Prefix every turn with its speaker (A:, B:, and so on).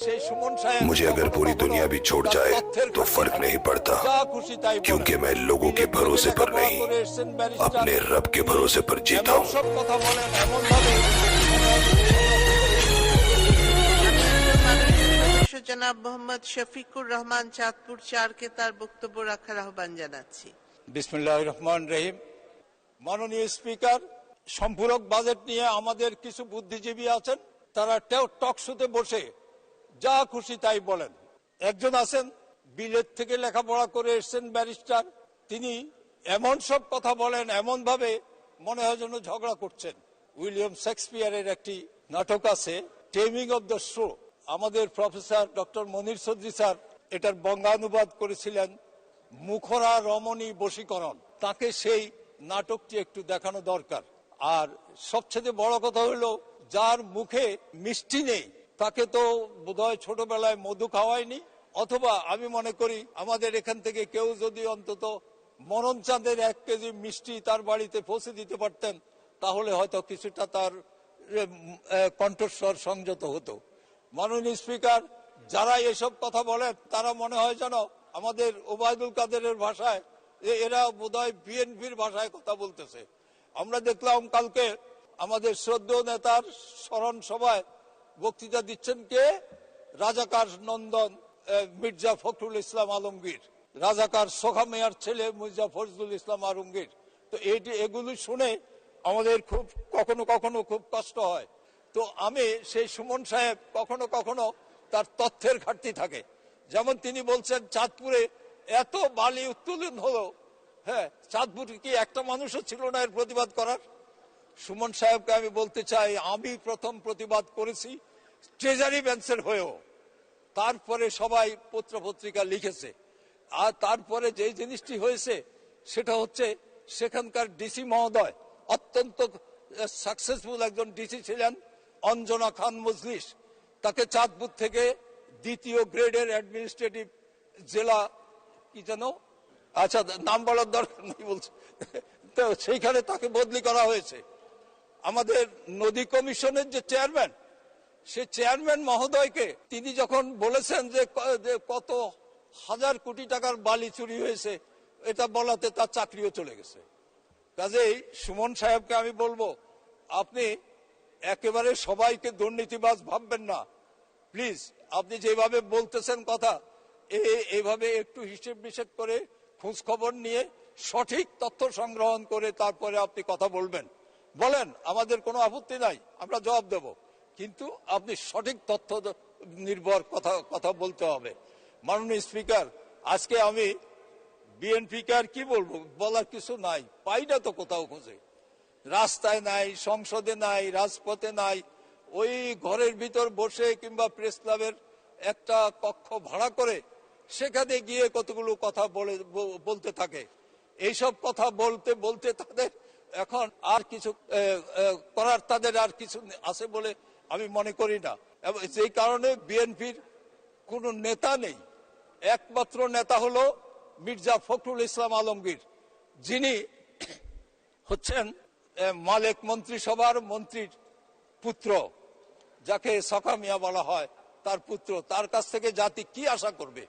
A: मुझे अगर पूरी दुनिया भी छोड़ जाए तो फर्क नहीं पड़ता, क्योंकि मैं लोगों के भरोसे पर नहीं, अपने रब के भरोसे पर जीता हूँ।
B: জনাব মোহাম্মদ শফিকুর রহমান চাঁদপুর 4 কে তার বক্তব্য রাখার আহ্বান জানাচ্ছি।
C: বিসমিল্লাহির রহমানির রহিম। মাননীয় স্পিকার, সম্পূরক বাজেট নিয়ে আমাদের কিছু বুদ্ধিজীবী আছেন, তারা টক শোতে বসে যা খুশি তাই বলেন। একজন আছেন বিলেত থেকে লেখাপড়া করে এসেছেন, ব্যারিস্টার, তিনি এমন সব কথা বলেন, এমন ভাবে মনে হয় যেন ঝগড়া করছেন। উইলিয়াম শেক্সপিয়ারের একটি নাটক আছে টেমিং অব দ্য শো, আমাদের প্রফেসর ডক্টর মনির চৌধুরী স্যার এটার বঙ্গানুবাদ করেছিলেন মুখরা রমণী বশীকরণ। তাকে সেই নাটকটি একটু দেখানো দরকার। আর সবচেয়ে বড় কথা হলো, যার মুখে মিষ্টি নেই তাকে তো বোধহয় ছোটবেলায় মধু খাওয়ায়নি, অথবা আমি মনে করি আমাদের এখান থেকে কেউ যদি অন্তত মরণ চাঁদের 1 কেজি মিষ্টি তার বাড়িতে পৌঁছে দিতে পারতেন, তাহলে হয়তো কিছুটা তার কণ্ঠস্বর সংযত হতো। মাননীয় স্পিকার, যারা এসব কথা বলেন তারা মনে হয় যেন আমাদের ওবায়দুল কাদেরের ভাষায়, এরা বোধহয় বিএনপির ভাষায় কথা বলতেছে। আমরা দেখলাম কালকে আমাদের শ্রদ্ধেয় নেতার স্মরণ সভায় বক্তৃতা দিচ্ছেন কে? রাজাকার নন্দন মির্জা ফখরুল ইসলাম আলমগীর, রাজাকার সোখা মেয়ার ছেলে মির্জা ফজলুল ইসলাম আলমগীর। তো এগুলি শুনে আমাদের খুব কখনো কখনো খুব কষ্ট হয়। তো আমি সেই সুমন সাহেব কখনো কখনো তার তথ্যের ঘাটতি থাকে। যেমন তিনি বলছেন চাঁদপুরে এত বালি উত্তোলন হলো, হ্যাঁ, চাঁদপুরে কি একটা মানুষও ছিল না এর প্রতিবাদ করার? সুমন সাহেবকে আমি বলতে চাই, আমি প্রথম প্রতিবাদ করেছি ট্রেজারি বেঞ্চের হয়েও, তারপরে সবাই পত্র পত্রিকা লিখেছে। আর তারপরে যে জিনিসটি হয়েছে সেটা হচ্ছে সেখানকার ডিসি মহোদয় অত্যন্ত সাকসেসফুল একজন ডিসি ছিলেন, অঞ্জনা খান মজলিস। তাকে চাঁদপুর থেকে 2য় গ্রেডের অ্যাডমিনিস্ট্রেটিভ জেলা কি যেন, আচ্ছা নাম বলার দরকার নেই বলছে, তো সেইখানে তাকে বদলি করা হয়েছে। আমাদের নদী কমিশনের যে চেয়ারম্যান, সে চেয়ারম্যান মহোদয়কে তিনি যখন বলেছেন যে কত হাজার কোটি টাকার বালি চুরি হয়েছে, এটা বলাতে তার চাকরিও চলে গেছে। কাজেই সুমন সাহেবকে আমি বলবো, আপনি একেবারে সবাইকে দুর্নীতিবাজ ভাববেন না প্লিজ। আপনি যেভাবে বলতেছেন কথা, এইভাবে একটু হিসেব নিষেধ করে খোঁজ খবর নিয়ে সঠিক তথ্য সংগ্রহণ করে তারপরে আপনি কথা বলবেন, বলেন, আমাদের কোনো আপত্তি নাই, আমরা জবাব দেব, কিন্তু আপনি সঠিক তথ্য নির্ভর কথা বলতে হবে। মাননীয় স্পিকার, আজকে আমি বিএনপিকে আর কি বলবো, বলার কিছু নাই, পাই না তো কোথাও খুঁজে, রাস্তায় নাই, সংসদে নাই, রাজপথে নাই, ওই ঘরের ভিতর বসে কিংবা প্রেস ক্লাবের একটা কক্ষ ভাড়া করে সেখানে গিয়ে কতগুলো কথা বলতে থাকে। এইসব কথা বলতে বলতে তাদের এখন আর কিছু করার তাদের আর কিছু আছে বলে আমি মনে করি না। সেই কারণে বিএনপির কোনো নেতা নেই, একমাত্র নেতা হলো মির্জা ফখরুল ইসলাম আলমগীর, যিনি হচ্ছেন মালেক মন্ত্রিসভার মন্ত্রীর পুত্র, যাকে সখা মিয়া বলা হয়, তার পুত্র। তার কাছ থেকে জাতি কি আশা করবে?